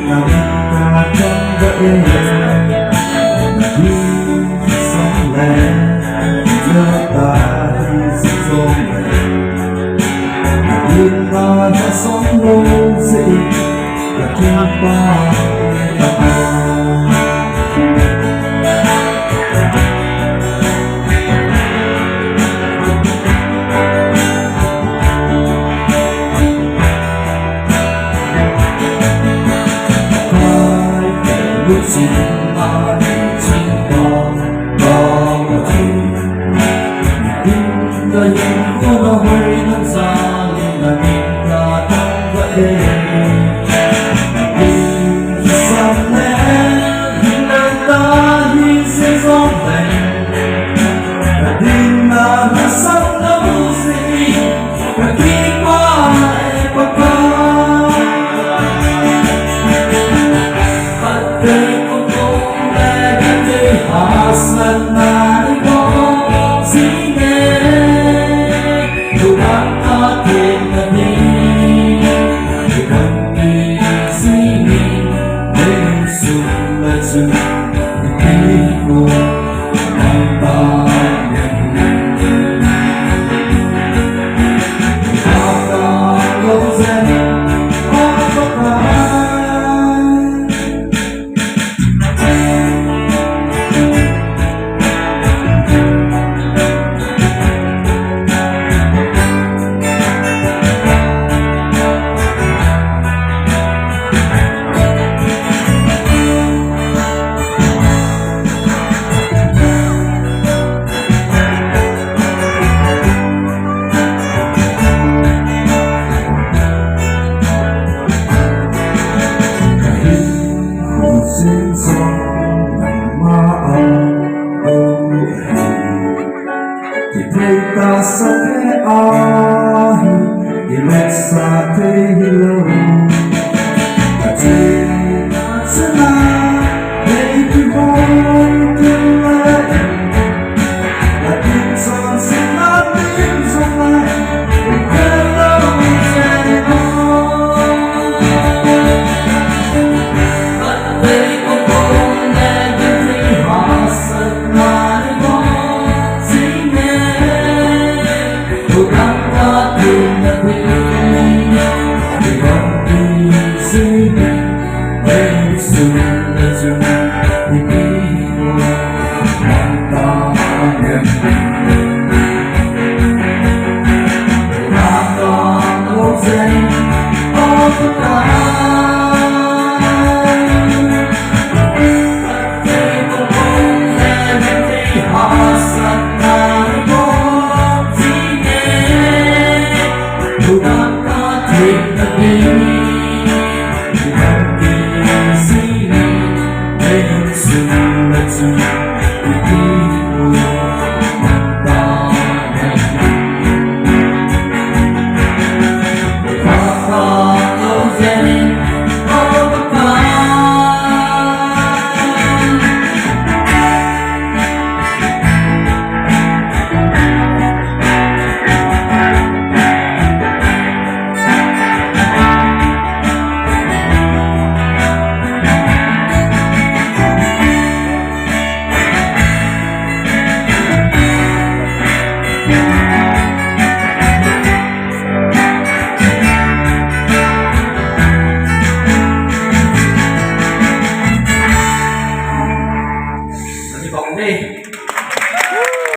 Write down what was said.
nằm ta trong vậy đi sống lẻ nhớ ta đi sống lẻ nhưng ta đã sống lâu dậy và chúng ta lúc Chinna Eichingpa bao một thì tin ta nhìn có nó hơi nắng xa nhưng là nhìn ta trong vậy tin rằng lẽ là ta hy sinh gió lạnh và tin là nó sống lâu gì và khi qua ta sẽ ai thì mẹ xa thế lâu và Chinna để tôi hỏi tương lai là tin son sẽ nói tiếng trong lại để lâu dài vẫn đây có bóng nghe những tiếng họ sân mà đi có gì nghe tôi đang qua tìm là quên thì còn đi gì đây xuân là